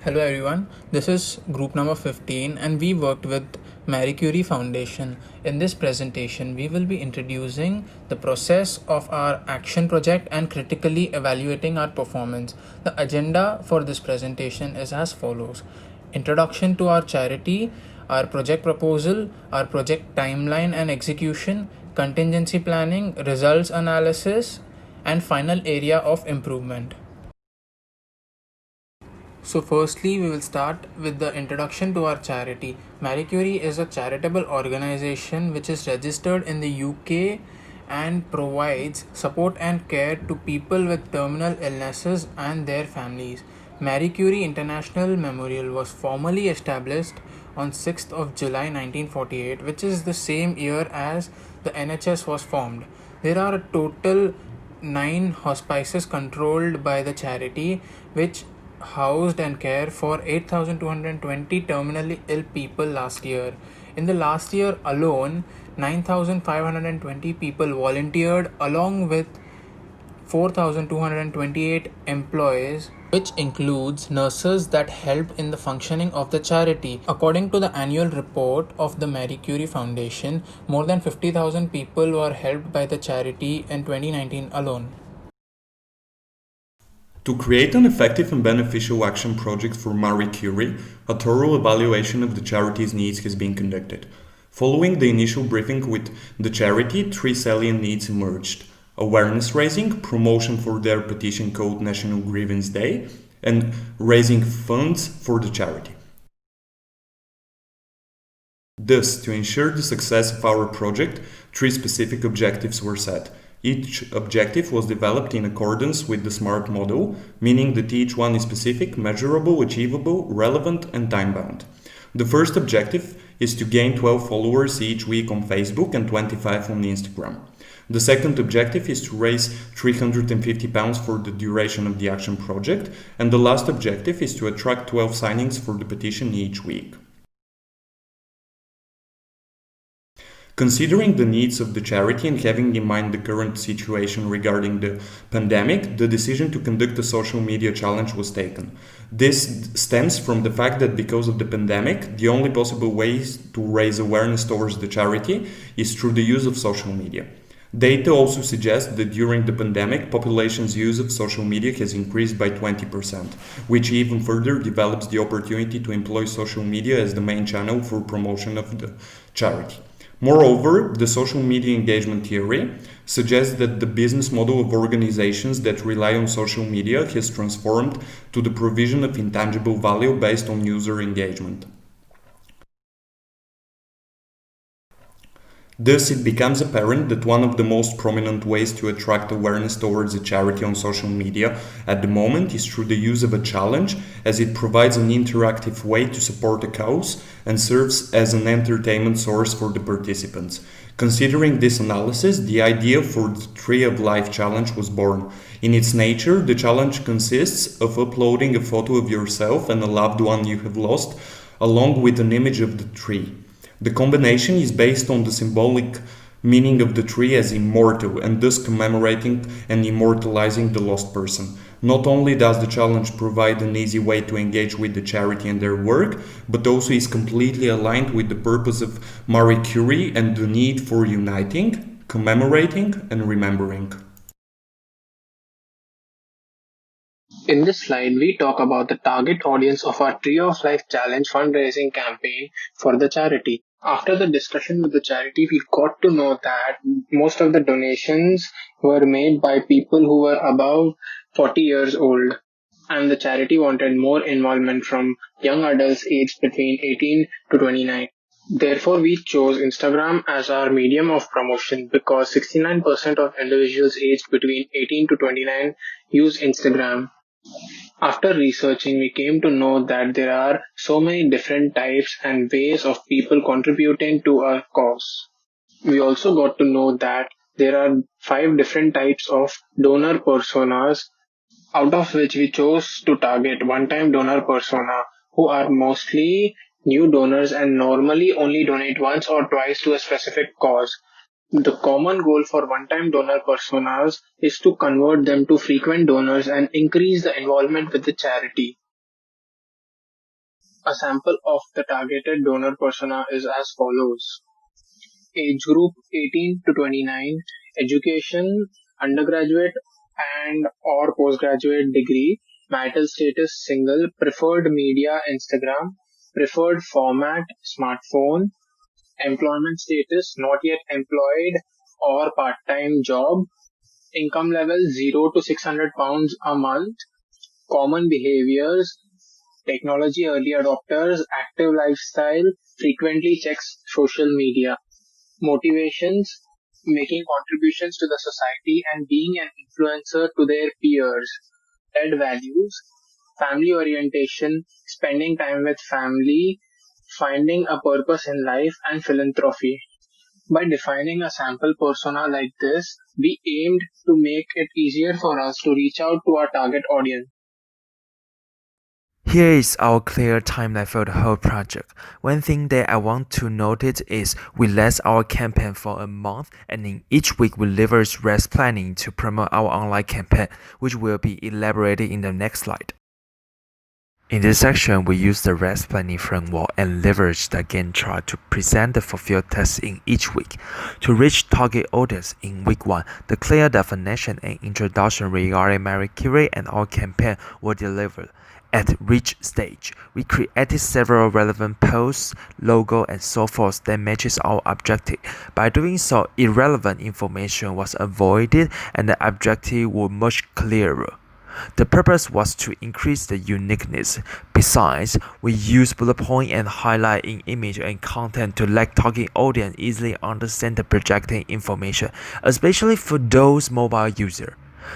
Hello everyone, this is group number 15 and we worked with Marie Curie Foundation. In this presentation, we will be introducing the process of our action project and critically evaluating our performance. The agenda for this presentation is as follows. Introduction to our charity, our project proposal, our project timeline and execution, contingency planning, results analysis, and final area of improvement. So, firstly, we will start with the introduction to our charity. Marie Curie is a charitable organization which is registered in the UK and provides support and care to people with terminal illnesses and their families. Marie Curie International Memorial was formally established on 6th of July 1948, which is the same year as the NHS was formed. There are a total 9 hospices controlled by the charity, which housed and cared for 8,220 terminally ill people last year. In the last year alone, 9,520 people volunteered along with 4,228 employees, which includes nurses that helped in the functioning of the charity. According to the annual report of the Marie Curie Foundation, more than 50,000 people were helped by the charity in 2019 alone. To create an effective and beneficial action project for Marie Curie, a thorough evaluation of the charity's needs has been conducted. Following the initial briefing with the charity, three salient needs emerged: awareness raising, promotion for their petition called National Grievance Day, and raising funds for the charity. Thus, to ensure the success of our project, three specific objectives were set. Each objective was developed in accordance with the SMART model, meaning that each one is specific, measurable, achievable, relevant, and time-bound. The first objective is to gain 12 followers each week on Facebook and 25 on Instagram. The second objective is to raise £350 for the duration of the action project, and the last objective is to attract 12 signings for the petition each week. Considering the needs of the charity and having in mind the current situation regarding the pandemic, the decision to conduct a social media challenge was taken. This stems from the fact that because of the pandemic, the only possible ways to raise awareness towards the charity is through the use of social media. Data also suggests that during the pandemic, population's use of social media has increased by 20%, which even further develops the opportunity to employ social media as the main channel for promotion of the charity. Moreover, the social media engagement theory suggests that the business model of organizations that rely on social media has transformed to the provision of intangible value based on user engagement. Thus, it becomes apparent that one of the most prominent ways to attract awareness towards a charity on social media at the moment is through the use of a challenge, as it provides an interactive way to support a cause and serves as an entertainment source for the participants. Considering this analysis, the idea for the Tree of Life challenge was born. In its nature, the challenge consists of uploading a photo of yourself and a loved one you have lost, along with an image of the tree. The combination is based on the symbolic meaning of the tree as immortal and thus commemorating and immortalizing the lost person. Not only does the challenge provide an easy way to engage with the charity and their work, but also is completely aligned with the purpose of Marie Curie and the need for uniting, commemorating, and remembering. In this slide, we talk about the target audience of our Tree of Life Challenge fundraising campaign for the charity. After the discussion with the charity, we got to know that most of the donations were made by people who were above 40 years old, and the charity wanted more involvement from young adults aged between 18 to 29. Therefore, we chose Instagram as our medium of promotion because 69% of individuals aged between 18 to 29 use Instagram. After researching, we came to know that there are so many different types and ways of people contributing to a cause. We also got to know that there are 5 different types of donor personas, out of which we chose to target one-time donor persona, who are mostly new donors and normally only donate once or twice to a specific cause. The common goal for one-time donor personas is to convert them to frequent donors and increase the involvement with the charity. A sample of the targeted donor persona is as follows. Age group 18 to 29, education, undergraduate and or postgraduate degree, marital status single, preferred media Instagram, preferred format smartphone, employment status not yet employed or part-time job, income level 0 to 600 pounds a month, common behaviors, technology early adopters, active lifestyle, frequently checks social media, motivations, making contributions to the society and being an influencer to their peers, shared values, family orientation, spending time with family, finding a purpose in life, and philanthropy. By defining a sample persona like this, we aimed to make it easier for us to reach out to our target audience. Here is our clear timeline for the whole project. One thing that I want to notice is we last our campaign for a month and in each week we leverage rest planning to promote our online campaign, which will be elaborated in the next slide. In this section, we use the REST planning framework and leverage the Gantt chart to present the fulfilled tasks in each week. To reach target audience in week 1, the clear definition and introduction regarding Marie Curie and our campaign were delivered. At reach stage, we created several relevant posts, logo, and so forth that matches our objective. By doing so, irrelevant information was avoided and the objective was much clearer. The purpose was to increase the uniqueness. Besides, we use bullet point and highlight in image and content to let target audience easily understand the projected information, especially for those mobile users.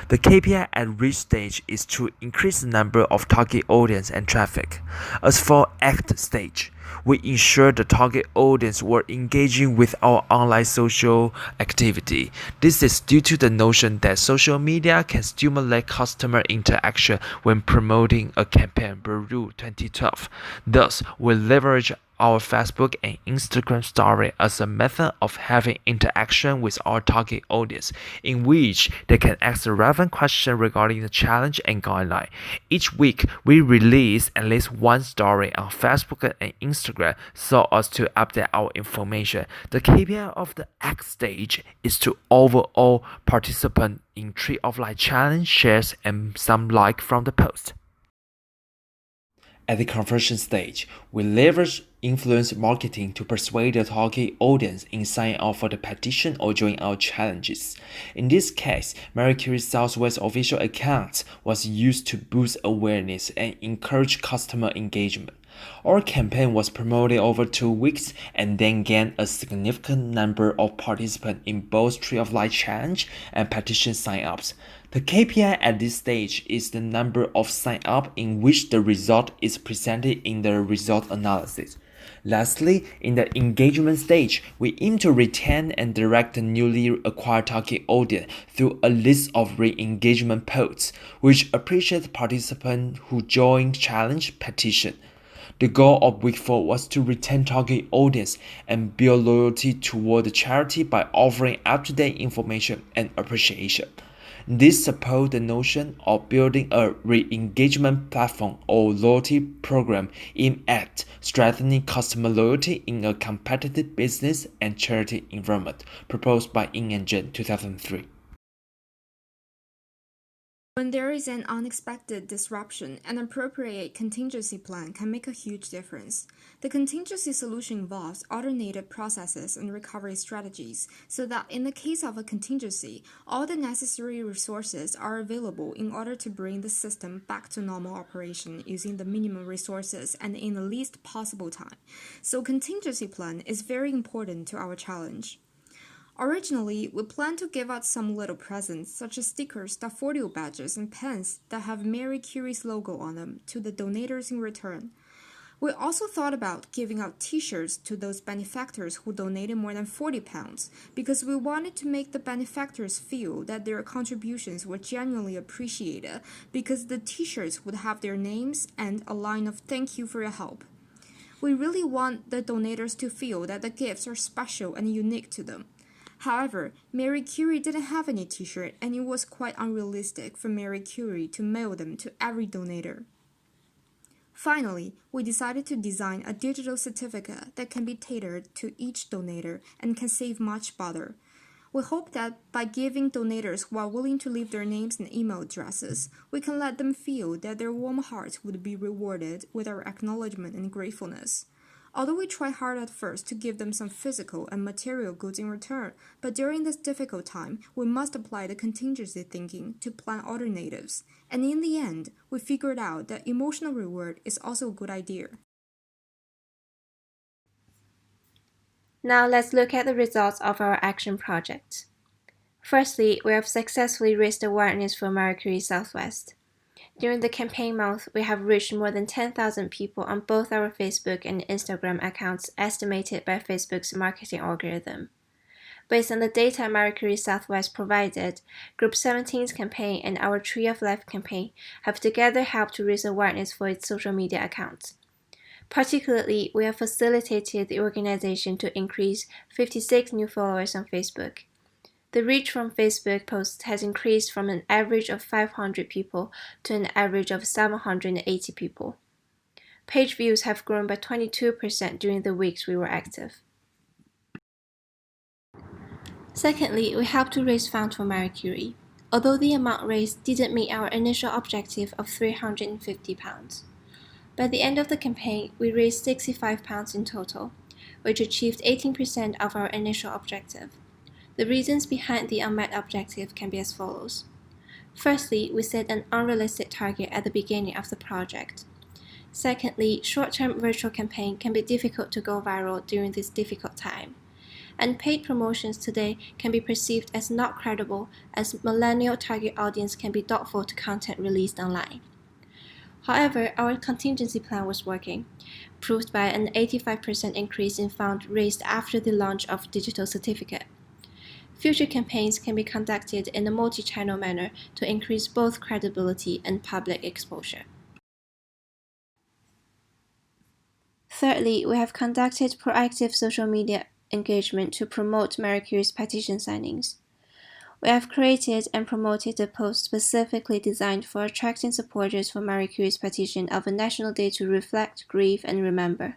The KPI at reach stage is to increase the number of target audience and traffic. As for act stage, we ensure the target audience were engaging with our online social activity. This is due to the notion that social media can stimulate customer interaction when promoting a campaign per Rule 2012. Thus, we leverage our Facebook and Instagram story as a method of having interaction with our target audience, in which they can ask a relevant question regarding the challenge and guideline. Each week, we release at least one story on Facebook and Instagram so as to update our information. The KPI of the Act stage is to overall participant in Tree of Life challenge shares and some like from the post. At the conversion stage, we leverage influence marketing to persuade the target audience in signing up for the petition or join our challenges. In this case, Marie Curie Southwest official account was used to boost awareness and encourage customer engagement. Our campaign was promoted over 2 weeks and then gained a significant number of participants in both Tree of Life Challenge and petition sign-ups. The KPI at this stage is the number of sign-ups in which the result is presented in the result analysis. Lastly, in the engagement stage, we aim to retain and direct the newly acquired target audience through a list of re-engagement posts, which appreciate participants who join challenge petition. The goal of week 4 was to retain target audience and build loyalty toward the charity by offering up-to-date information and appreciation. This supports the notion of building a re-engagement platform or loyalty program aimed at strengthening customer loyalty in a competitive business and charity environment, proposed by Yin and Zhen 2003. When there is an unexpected disruption, an appropriate contingency plan can make a huge difference. The contingency solution involves automated processes and recovery strategies so that in the case of a contingency, all the necessary resources are available in order to bring the system back to normal operation using the minimum resources and in the least possible time. So contingency plan is very important to our challenge. Originally, we planned to give out some little presents, such as stickers, daffodil badges, and pens that have Marie Curie's logo on them, to the donators in return. We also thought about giving out t-shirts to those benefactors who donated more than £40, because we wanted to make the benefactors feel that their contributions were genuinely appreciated, because the t-shirts would have their names and a line of "Thank you for your help." We really want the donators to feel that the gifts are special and unique to them. However, Marie Curie didn't have any t-shirt, and it was quite unrealistic for Marie Curie to mail them to every donator. Finally, we decided to design a digital certificate that can be tailored to each donator and can save much bother. We hope that by giving donators who are willing to leave their names and email addresses, we can let them feel that their warm hearts would be rewarded with our acknowledgement and gratefulness. Although we try hard at first to give them some physical and material goods in return, but during this difficult time, we must apply the contingency thinking to plan alternatives. And in the end, we figured out that emotional reward is also a good idea. Now let's look at the results of our action project. Firstly, we have successfully raised awareness for Marie Curie Southwest. During the campaign month, we have reached more than 10,000 people on both our Facebook and Instagram accounts estimated by Facebook's marketing algorithm. Based on the data Marie Curie Southwest provided, Group 17's campaign and our Tree of Life campaign have together helped to raise awareness for its social media accounts. Particularly, we have facilitated the organization to increase 56 new followers on Facebook. The reach from Facebook posts has increased from an average of 500 people to an average of 780 people. Page views have grown by 22% during the weeks we were active. Secondly, we helped to raise funds for Marie Curie, although the amount raised didn't meet our initial objective of £350. By the end of the campaign, we raised £65 in total, which achieved 18% of our initial objective. The reasons behind the unmet objective can be as follows. Firstly, we set an unrealistic target at the beginning of the project. Secondly, short-term virtual campaign can be difficult to go viral during this difficult time. And paid promotions today can be perceived as not credible, as millennial target audience can be doubtful to content released online. However, our contingency plan was working, proved by an 85% increase in funds raised after the launch of digital certificate. Future campaigns can be conducted in a multi-channel manner to increase both credibility and public exposure. Thirdly, we have conducted proactive social media engagement to promote Marie Curie's petition signings. We have created and promoted a post specifically designed for attracting supporters for Marie Curie's petition of a national day to reflect, grieve, and remember.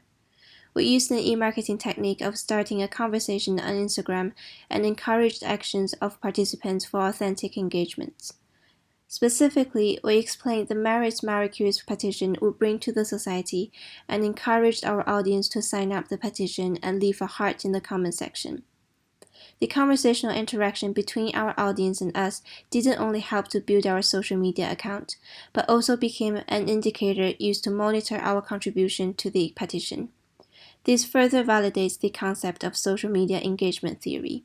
We used an e-marketing technique of starting a conversation on Instagram and encouraged actions of participants for authentic engagements. Specifically, we explained the merits Marie Curie's petition would bring to the society and encouraged our audience to sign up the petition and leave a heart in the comment section. The conversational interaction between our audience and us didn't only help to build our social media account, but also became an indicator used to monitor our contribution to the petition. This further validates the concept of social media engagement theory.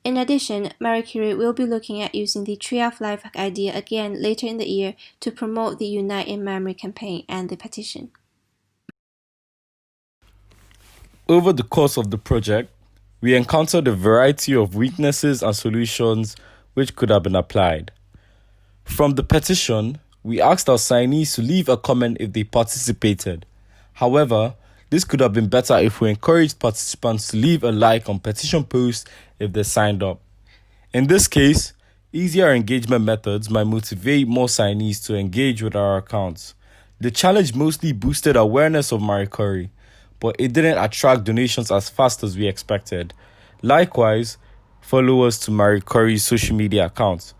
In addition, Marie Curie will be looking at using the Tree of Life idea again later in the year to promote the Unite in Memory campaign and the petition. Over the course of the project, we encountered a variety of weaknesses and solutions which could have been applied. From the petition, we asked our signees to leave a comment if they participated. However, this could have been better if we encouraged participants to leave a like on petition posts if they signed up. In this case, easier engagement methods might motivate more signees to engage with our accounts. The challenge mostly boosted awareness of Marie Curie, but it didn't attract donations as fast as we expected. Likewise, followers to Marie Curie's social media accounts.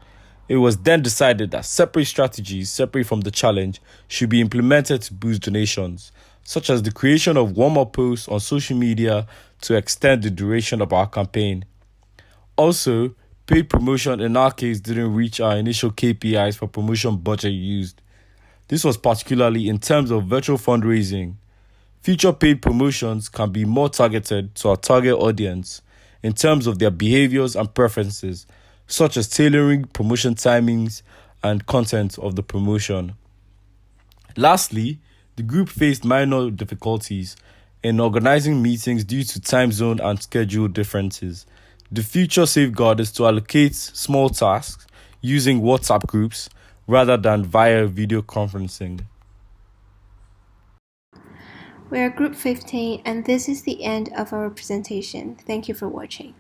It was then decided that separate strategies, separate from the challenge, should be implemented to boost donations, such as the creation of warm-up posts on social media to extend the duration of our campaign. Also, paid promotion in our case didn't reach our initial KPIs for promotion budget used. This was particularly in terms of virtual fundraising. Future paid promotions can be more targeted to our target audience in terms of their behaviors and preferences, such as tailoring promotion timings and content of the promotion. Lastly, the group faced minor difficulties in organizing meetings due to time zone and schedule differences. The future safeguard is to allocate small tasks using WhatsApp groups rather than via video conferencing. We are Group 15 and this is the end of our presentation. Thank you for watching.